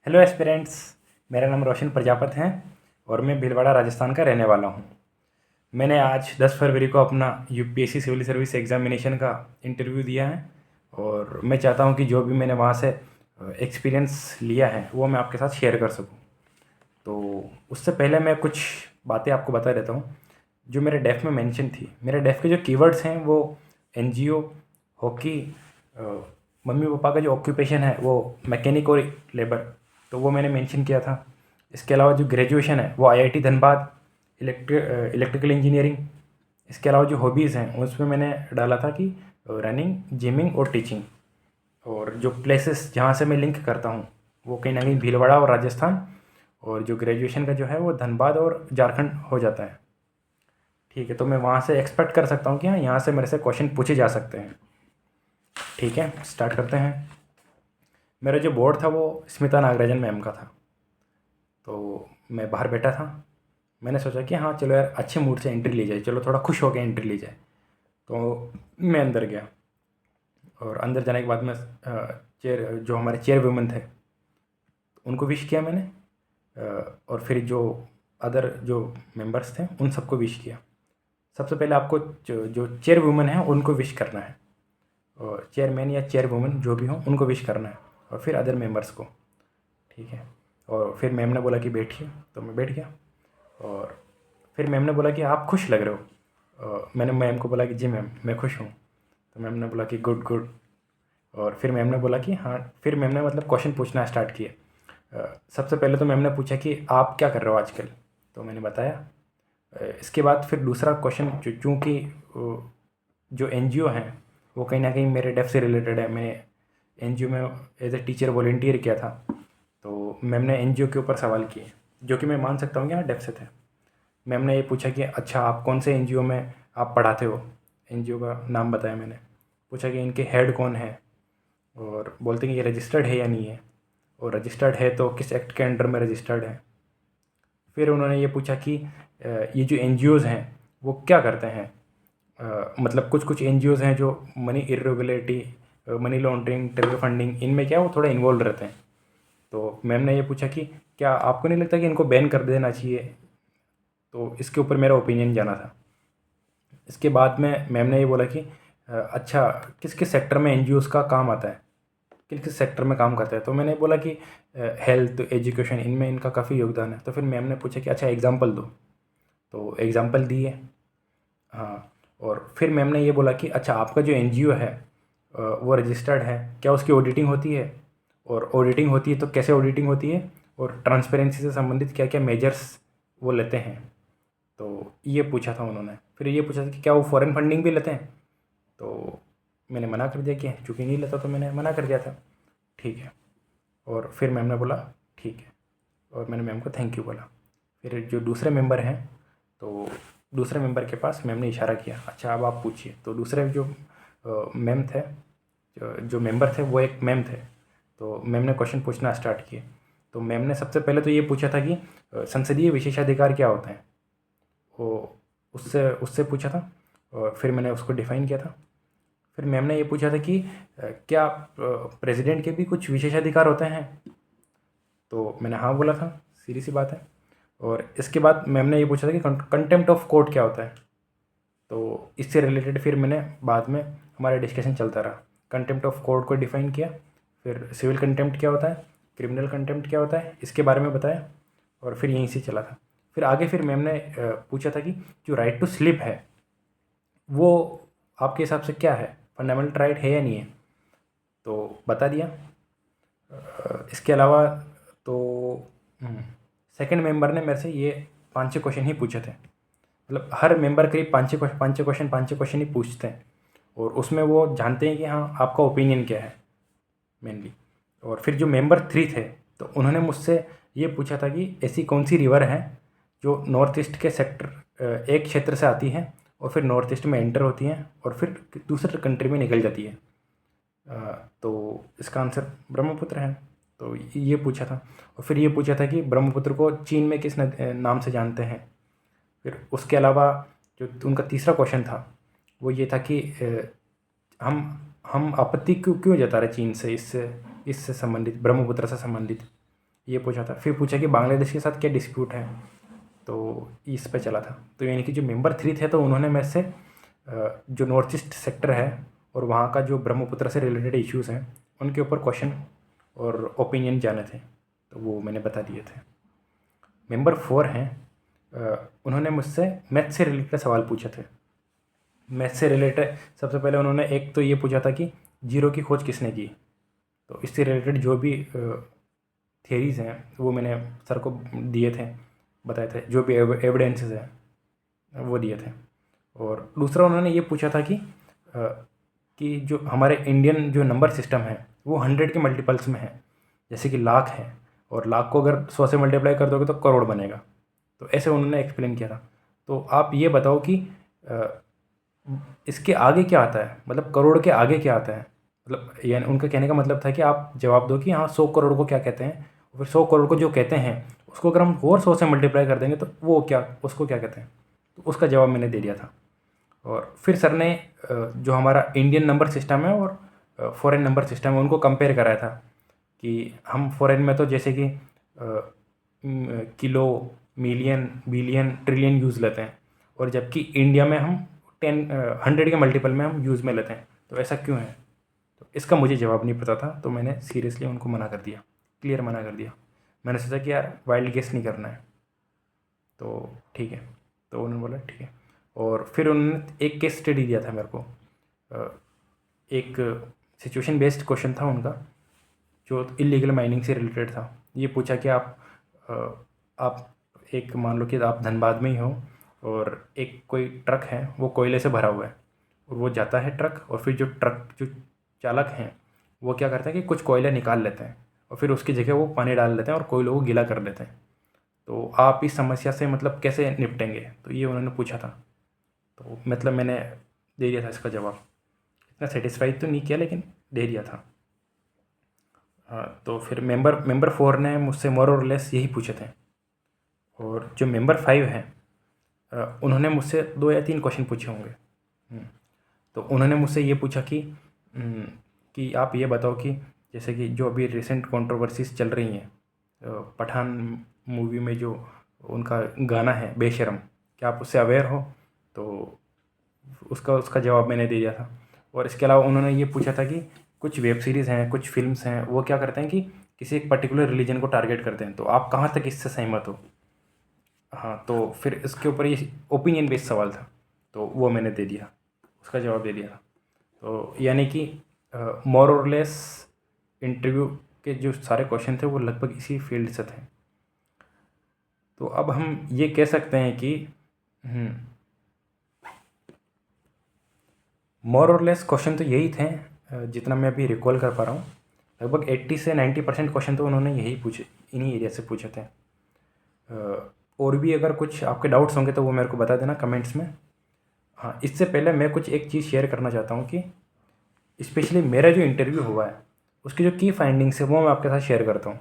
Hello aspirants. मेरा नाम रोशन प्रजापत है और मैं भीलवाड़ा राजस्थान का रहने वाला हूँ। मैंने आज 10 फरवरी को अपना यूपीएससी सिविल सर्विस एग्ज़ामिनेशन का इंटरव्यू दिया है और मैं चाहता हूँ कि जो भी मैंने वहाँ से एक्सपीरियंस लिया है वो मैं आपके साथ शेयर कर सकूँ। तो उससे पहले मैं कुछ बातें आपको बता देता हूँ जो मेरे डेफ में मेंशन थी। मेरे डेफ के जो कीवर्ड्स हैं वो एनजीओ, हॉकी, मम्मी पापा का जो ऑक्यूपेशन है वो मैकेनिक और लेबर, तो वो मैंने मेंशन किया था। इसके अलावा जो ग्रेजुएशन है वो आईआईटी धनबाद इलेक्ट्रिकल इंजीनियरिंग। इसके अलावा जो हॉबीज़ हैं उसमें मैंने डाला था कि रनिंग, जिमिंग और टीचिंग। और जो प्लेसेस जहाँ से मैं लिंक करता हूँ वो कहीं ना कहीं भीलवाड़ा और राजस्थान, और जो ग्रेजुएशन का जो है वो धनबाद और झारखंड हो जाता है। ठीक है, तो मैं वहाँ से एक्सपेक्ट कर सकता हूँ कि हाँ, यहाँ से मेरे से क्वेश्चन पूछे जा सकते हैं। ठीक है, स्टार्ट करते हैं। मेरा जो बोर्ड था वो स्मिता नागराजन मैम का था। तो मैं बाहर बैठा था। मैंने सोचा कि हाँ चलो यार, अच्छे मूड से एंट्री ली जाए, चलो थोड़ा खुश होकर एंट्री ली जाए। तो मैं अंदर गया और अंदर जाने के बाद मैं चेयर जो हमारे चेयर वुमेन थे उनको विश किया मैंने। और फिर जो अदर जो मेंबर्स थे उन सबको विश किया। सबसे पहले आपको जो चेयर वुमेन है उनको विश करना है, और चेयरमैन या चेयर वुमेन जो भी हो उनको विश करना है, और फिर अदर मेंबर्स को। ठीक है। और फिर मैम ने बोला कि बैठिए, तो मैं बैठ गया। और फिर मैम ने बोला कि आप खुश लग रहे हो। मैंने मैम को बोला कि जी मैम मैं खुश हूँ। तो मैम ने बोला कि गुड गुड। और फिर मैम ने बोला कि हाँ, फिर मैम ने मतलब क्वेश्चन पूछना स्टार्ट किए। सबसे पहले तो मैम ने पूछा कि आप क्या कर रहे हो आजकल, तो मैंने बताया। इसके बाद फिर दूसरा क्वेश्चन, चूँकि जो एनजीओ हैं वो कहीं ना कहीं मेरे डेफ से रिलेटेड है। मैंने एनजीओ में एज ए टीचर वॉलेंटियर किया था। तो मैम ने एनजीओ के ऊपर सवाल किए जो कि मैं मान सकता हूँ कि हाँ डेफ से थे। मैम ने ये पूछा कि अच्छा आप कौन से एनजीओ में आप पढ़ाते हो। एनजीओ का नाम बताया मैंने। पूछा कि इनके हेड कौन है, और बोलते हैं कि ये रजिस्टर्ड है या नहीं है, और रजिस्टर्ड है तो किस एक्ट के अंडर में रजिस्टर्ड है। फिर उन्होंने ये पूछा कि ये जो एनजीओज़ हैं वो क्या करते हैं। मतलब कुछ कुछ एनजीओज़ हैं जो money irregularity, money laundering, terror funding, इनमें क्या है वो थोड़ा इन्वॉल्व रहते हैं। तो मैम ने ये पूछा कि क्या आपको नहीं लगता कि इनको बैन कर देना चाहिए। तो इसके ऊपर मेरा ओपिनियन जाना था। इसके बाद में मैम ने ये बोला कि अच्छा किस किस सेक्टर में एनजीओज़ का काम आता है, किस किस सेक्टर में काम करता है। तो मैंने बोला कि हेल्थ, एजुकेशन, इनमें इनका काफ़ी योगदान है। तो फिर मैम ने पूछा कि अच्छा एग्जांपल दो। तो एग्जांपल दिए। हाँ। और फिर मैम ने ये बोला कि अच्छा आपका जो एनजीओ है वो रजिस्टर्ड है, क्या उसकी ऑडिटिंग होती है, और ऑडिटिंग होती है तो कैसे ऑडिटिंग होती है, और ट्रांसपेरेंसी से संबंधित क्या क्या मेजर्स वो लेते हैं। तो ये पूछा था उन्होंने। फिर ये पूछा था कि क्या वो फॉरेन फंडिंग भी लेते हैं। तो मैंने मना कर दिया कि चूँकि नहीं लेता, तो मैंने मना कर दिया था। ठीक है। और फिर मैम ने बोला ठीक है, और मैंने मैम को थैंक यू बोला। फिर जो दूसरे मेंबर हैं, तो दूसरे मेंबर के पास मैम ने इशारा किया, अच्छा अब आप पूछिए। तो दूसरे जो मैम थे, जो मेंबर थे वो एक मैम थे। तो मैम ने क्वेश्चन पूछना स्टार्ट किए। तो मैम ने सबसे पहले तो ये पूछा था कि संसदीय विशेषाधिकार क्या होता है, वो उससे उससे पूछा था। और फिर मैंने उसको डिफ़ाइन किया था। फिर मैम ने ये पूछा था कि क्या प्रेसिडेंट के भी कुछ विशेषाधिकार होते हैं। तो मैंने हाँ बोला था, सीधी सी बात है। और इसके बाद मैम ने ये पूछा था कि कंटेम्प्ट ऑफ कोर्ट क्या होता है। तो इससे रिलेटेड फिर मैंने बाद में हमारा डिस्कशन चलता रहा। कंटेम्प्ट ऑफ कोर्ट को डिफ़ाइन किया, फिर सिविल कंटेम्प्ट क्या होता है, क्रिमिनल कंटेम्प्ट क्या होता है, इसके बारे में बताया। और फिर यहीं से चला था। फिर आगे फिर मैम ने पूछा था कि जो राइट टू स्लीप है वो आपके हिसाब से क्या है, फंडामेंटल राइट है या नहीं है। तो बता दिया। इसके अलावा तो सेकंड मेंबर ने मेरे से ये 5-6 क्वेश्चन ही पूछे थे। मतलब हर मेंबर करीब 5-6 क्वेश्चन ही पूछते हैं, और उसमें वो जानते हैं कि हाँ आपका ओपिनियन क्या है मेनली। और फिर जो मेंबर 3 थे, तो उन्होंने मुझसे ये पूछा था कि ऐसी कौन सी रिवर है जो नॉर्थ ईस्ट के सेक्टर एक क्षेत्र से आती है और फिर नॉर्थ ईस्ट में एंटर होती हैं और फिर दूसरे कंट्री में निकल जाती है। तो इसका आंसर ब्रह्मपुत्र है। तो ये पूछा था। और फिर ये पूछा था कि ब्रह्मपुत्र को चीन में किस नाम से जानते हैं। फिर उसके अलावा जो उनका तीसरा क्वेश्चन था वो ये था कि हम हम आपत्ति क्यों क्यों जता रहे चीन से, इससे इससे संबंधित, ब्रह्मपुत्र से संबंधित। ये पूछा था। फिर पूछा कि बांग्लादेश के साथ क्या डिस्प्यूट है, तो इस पे चला था। तो यानी कि जो मेंबर 3 थे, तो उन्होंने मेरे से जो नॉर्थ ईस्ट सेक्टर है और वहाँ का जो ब्रह्मपुत्र से रिलेटेड इश्यूज़ हैं उनके ऊपर क्वेश्चन और ओपिनियन जाने थे, तो वो मैंने बता दिए थे। मेंबर 4 हैं, उन्होंने मुझसे मैथ से रिलेटेड सवाल पूछे थे। मैथ से रिलेटेड सबसे पहले उन्होंने एक तो ये पूछा था कि जीरो की खोज किसने की, तो इससे रिलेटेड जो भी थियरीज़ हैं वो मैंने सर को दिए थे, बताए थे, जो भी एविडेंसेस हैं वो दिए थे। और दूसरा उन्होंने ये पूछा था कि जो हमारे इंडियन जो नंबर सिस्टम है वो 100 के मल्टीपल्स में है, जैसे कि लाख है, और लाख को अगर 100 से मल्टीप्लाई कर दोगे तो करोड़ बनेगा। तो ऐसे उन्होंने एक्सप्लेन किया था। तो आप ये बताओ कि इसके आगे क्या आता है, मतलब करोड़ के आगे क्या आता है। मतलब यानी उनका कहने का मतलब था कि आप जवाब दो कि हाँ 100 करोड़ को क्या कहते हैं, और फिर 100 करोड़ को जो कहते हैं उसको अगर हम और 100 से मल्टीप्लाई कर देंगे तो वो क्या, उसको क्या कहते हैं। तो उसका जवाब मैंने दे दिया था। और फिर सर ने जो हमारा इंडियन नंबर सिस्टम है और फॉरेन नंबर सिस्टम है उनको कंपेयर कराया था कि हम फॉरेन में तो जैसे कि kilo, million, billion, trillion use लेते हैं, और जबकि इंडिया में हम 100 के मल्टीपल में हम यूज़ में लेते हैं। तो ऐसा क्यों है। तो इसका मुझे जवाब नहीं पता था, तो मैंने सीरियसली उनको मना कर दिया, क्लियर मना कर दिया। मैंने सोचा कि यार वाइल्ड गेस नहीं करना है, तो ठीक है। तो उन्होंने बोला ठीक है। और फिर उन्होंने एक केस स्टडी दिया था मेरे को, एक सिचुएशन बेस्ड क्वेश्चन था उनका जो इलीगल माइनिंग से रिलेटेड था। ये पूछा कि आप एक मान लो कि आप धनबाद में ही हो और एक कोई ट्रक है वो कोयले से भरा हुआ है, और वो जाता है ट्रक, और फिर जो चालक हैं वो क्या करते हैं कि कुछ कोयला निकाल लेते हैं और फिर उसकी जगह वो पानी डाल लेते हैं और कोयलों को गीला कर देते हैं। तो आप इस समस्या से मतलब कैसे निपटेंगे, तो ये उन्होंने पूछा था। तो मतलब मैंने दे दिया था इसका जवाब। इतना सेटिस्फाइड तो नहीं किया लेकिन दे दिया था। हाँ, तो फिर मेंबर 4 ने मुझसे मोर और लेस यही पूछे थे। और जो मेंबर 5 है उन्होंने मुझसे 2 या 3 क्वेश्चन पूछे होंगे। तो उन्होंने मुझसे ये पूछा कि आप ये बताओ कि जैसे कि जो अभी रिसेंट कंट्रोवर्सीज चल रही हैं, पठान मूवी में जो उनका गाना है बेशरम, क्या आप उससे अवेयर हो। तो उसका जवाब मैंने दे दिया था। और इसके अलावा उन्होंने ये पूछा था कि कुछ वेब सीरीज़ हैं, कुछ फिल्म्स हैं, वो क्या करते हैं कि किसी एक पर्टिकुलर रिलीजन को टारगेट करते हैं, तो आप कहाँ तक इससे सहमत हो। हाँ, तो फिर इसके ऊपर ये ओपिनियन बेस्ड सवाल था, तो वो मैंने दे दिया, उसका जवाब दे दिया था। तो यानी कि मोर और लेस इंटरव्यू के जो सारे क्वेश्चन थे वो लगभग इसी फील्ड से थे। तो अब हम ये कह सकते हैं कि मोर और लेस क्वेश्चन तो यही थे, जितना मैं अभी रिकॉल कर पा रहा हूँ। लगभग 80 से 90% क्वेश्चन तो उन्होंने यही पूछे, इन्हीं एरिया से पूछे थे। और भी अगर कुछ आपके डाउट्स होंगे तो वो मेरे को बता देना कमेंट्स में। हाँ, इससे पहले मैं कुछ एक चीज़ शेयर करना चाहता हूँ कि स्पेशली मेरा जो इंटरव्यू हुआ है उसकी जो की फाइंडिंग्स है वो मैं आपके साथ शेयर करता हूँ।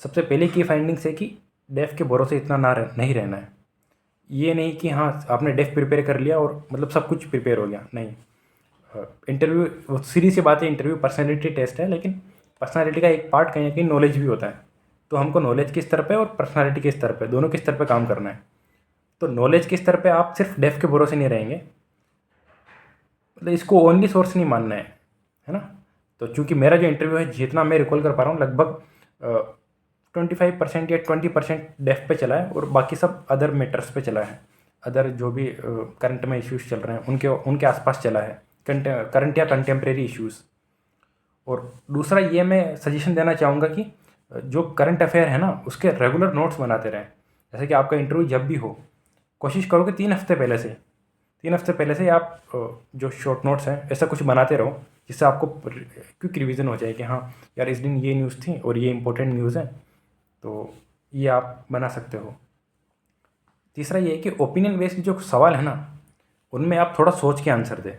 सबसे पहले की फाइंडिंग्स है कि डेफ के भरोसे इतना नहीं रहना है। ये नहीं कि हाँ आपने डेफ प्रिपेयर कर लिया और मतलब सब कुछ प्रिपेयर हो गया, नहीं। इंटरव्यू सीधी सी बात है, इंटरव्यू पर्सनैलिटी टेस्ट है, लेकिन पर्सनैलिटी का एक पार्ट कहीं ना कहीं नॉलेज भी होता है। तो हमको नॉलेज के स्तर पे और पर्सनैलिटी के स्तर पे, दोनों के स्तर पे काम करना है। तो नॉलेज के स्तर पे आप सिर्फ डेफ के भरोसे नहीं रहेंगे, मतलब इसको ओनली सोर्स नहीं मानना है ना। तो चूंकि मेरा जो इंटरव्यू है जितना मैं रिकॉल कर पा रहा हूँ लगभग 25% या 20% डेफ पे चला है और बाकी सब अदर मैटर्स पे चला है। अदर जो भी करंट में इश्यूज़ चल रहे हैं उनके आसपास चला है, करंट या कंटेम्प्रेरी इश्यूज़। और दूसरा ये मैं सजेशन देना चाहूँगा कि जो करंट अफेयर है ना उसके रेगुलर नोट्स बनाते रहें। जैसे कि आपका इंटरव्यू जब भी हो, कोशिश करो कि 3 हफ्ते पहले से आप जो शॉर्ट नोट्स हैं ऐसा कुछ बनाते रहो, जिससे आपको क्विक रिवीजन हो जाए कि हाँ यार इस दिन ये न्यूज़ थी और ये इंपॉर्टेंट न्यूज़ है, तो ये आप बना सकते हो। तीसरा ये है कि ओपिनियन बेस्ड जो सवाल है ना उनमें आप थोड़ा सोच के आंसर दें,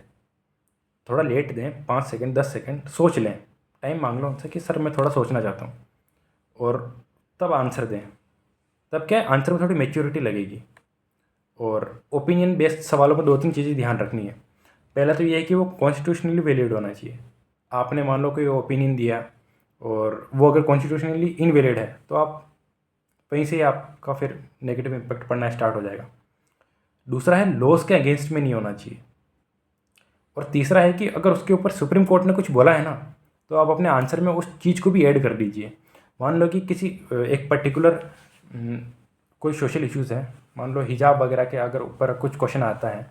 थोड़ा लेट दें, 5 सेकंड 10 सेकंड सोच लें, टाइम मांग लो उनसे कि सर मैं थोड़ा सोचना चाहता हूँ, और तब आंसर दें। तब क्या है, आंसर में थोड़ी मेच्योरिटी लगेगी। और ओपिनियन बेस्ड सवालों में 2-3 चीज़ें ध्यान रखनी है। पहला तो ये है कि वो कॉन्स्टिट्यूशनली वैलिड होना चाहिए। आपने मान लो कोई ओपिनियन दिया और वो अगर कॉन्स्टिट्यूशनली इनवैलिड है तो आप वहीं से आपका फिर नेगेटिव इम्पैक्ट पड़ना स्टार्ट हो जाएगा। दूसरा है लॉज के अगेंस्ट में नहीं होना चाहिए। और तीसरा है कि अगर उसके ऊपर सुप्रीम कोर्ट ने कुछ बोला है ना, तो आप अपने आंसर में उस चीज़ को भी ऐड कर दीजिए। मान लो कि किसी एक पर्टिकुलर कोई सोशल इश्यूज़ है, मान लो हिजाब वगैरह के अगर ऊपर कुछ क्वेश्चन आता है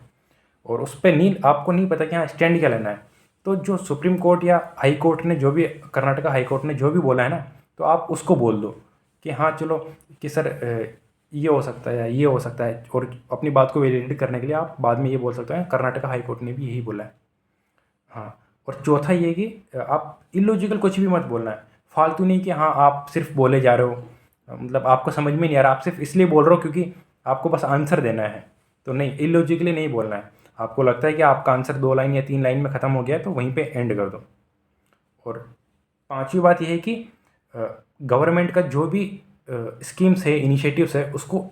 और उस पर नहीं, आपको नहीं पता कि हाँ स्टैंड क्या लेना है, तो जो सुप्रीम कोर्ट या हाई कोर्ट ने जो भी, कर्नाटका हाई कोर्ट ने जो भी बोला है ना, तो आप उसको बोल दो कि हाँ चलो कि सर ये हो सकता है या ये हो सकता है, और अपनी बात को वैलिडेट करने के लिए आप बाद में ये बोल सकते हैं कर्नाटका हाई कोर्ट ने भी यही बोला है। हाँ, और चौथा ये कि आप इलॉजिकल कुछ भी मत बोलना है, फालतू नहीं कि हाँ आप सिर्फ बोले जा रहे हो, मतलब आपको समझ में नहीं आ रहा, आप सिर्फ इसलिए बोल रहे हो क्योंकि आपको बस आंसर देना है। तो नहीं, इलॉजिकली नहीं बोलना है। आपको लगता है कि आपका आंसर 2 लाइन या 3 लाइन में ख़त्म हो गया है तो वहीं पे एंड कर दो। और पांचवी बात यह है कि गवर्नमेंट का जो भी स्कीम्स है, इनिशिएटिव्स है, उसको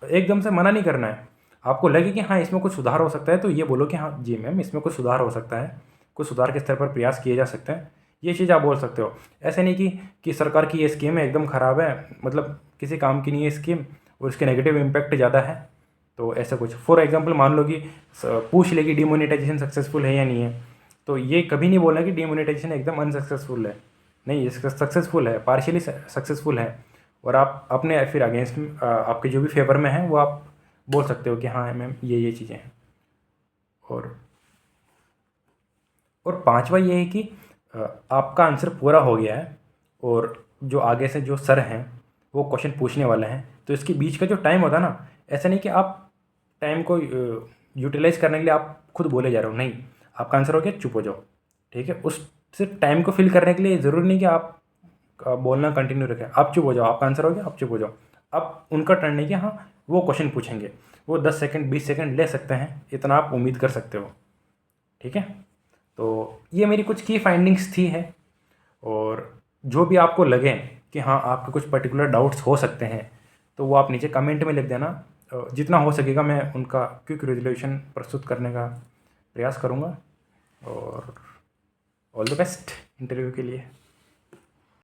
एकदम से मना नहीं करना है। आपको लगे कि हाँ इसमें कुछ सुधार हो सकता है तो ये बोलो कि हाँ जी मैम इसमें कुछ सुधार हो सकता है, कुछ सुधार के स्तर पर प्रयास किए जा सकते हैं, ये चीज़ आप बोल सकते हो। ऐसे नहीं कि सरकार की ये स्कीम है एकदम ख़राब है, मतलब किसी काम की नहीं है स्कीम और उसके नेगेटिव इम्पैक्ट ज़्यादा है, तो ऐसा कुछ। फॉर एग्जांपल मान लो कि पूछ ले कि डिमोनेटाइजेशन सक्सेसफुल है या नहीं है, तो ये कभी नहीं बोलना कि डिमोनेटाइजेशन एकदम अनसक्सेसफुल है। नहीं, ये सक्सेसफुल है, पार्शियली सक्सेसफुल है। और आप अपने फिर अगेंस्ट आपके जो भी फेवर में है वो आप बोल सकते हो कि हाँ मैम ये चीज़ें हैं। और पांचवा ये है कि आपका आंसर पूरा हो गया है और जो आगे से जो सर हैं वो क्वेश्चन पूछने वाले हैं, तो इसके बीच का जो टाइम होता है ना, ऐसा नहीं कि आप टाइम को यूटिलाइज़ करने के लिए आप खुद बोले जा रहे हो, नहीं, आपका आंसर हो गया, चुप हो जाओ, ठीक है। उस सिर्फ टाइम को फिल करने के लिए ज़रूरी नहीं कि आप बोलना कंटिन्यू रखें, आप चुप हो जाओ, आपका आंसर हो गया, आप चुप हो जाओ। अब उनका टर्न नहीं कि हाँ वो क्वेश्चन पूछेंगे, वो 10 सेकंड 20 सेकंड ले सकते हैं, इतना आप उम्मीद कर सकते हो, ठीक है। तो ये मेरी कुछ की फाइंडिंग्स थी है। और जो भी आपको लगे कि हाँ आपके कुछ पर्टिकुलर डाउट्स हो सकते हैं तो वो आप नीचे कमेंट में लिख देना। जितना हो सकेगा मैं उनका क्विक रेजोल्यूशन प्रस्तुत करने का प्रयास करूँगा। और ऑल द बेस्ट इंटरव्यू के लिए।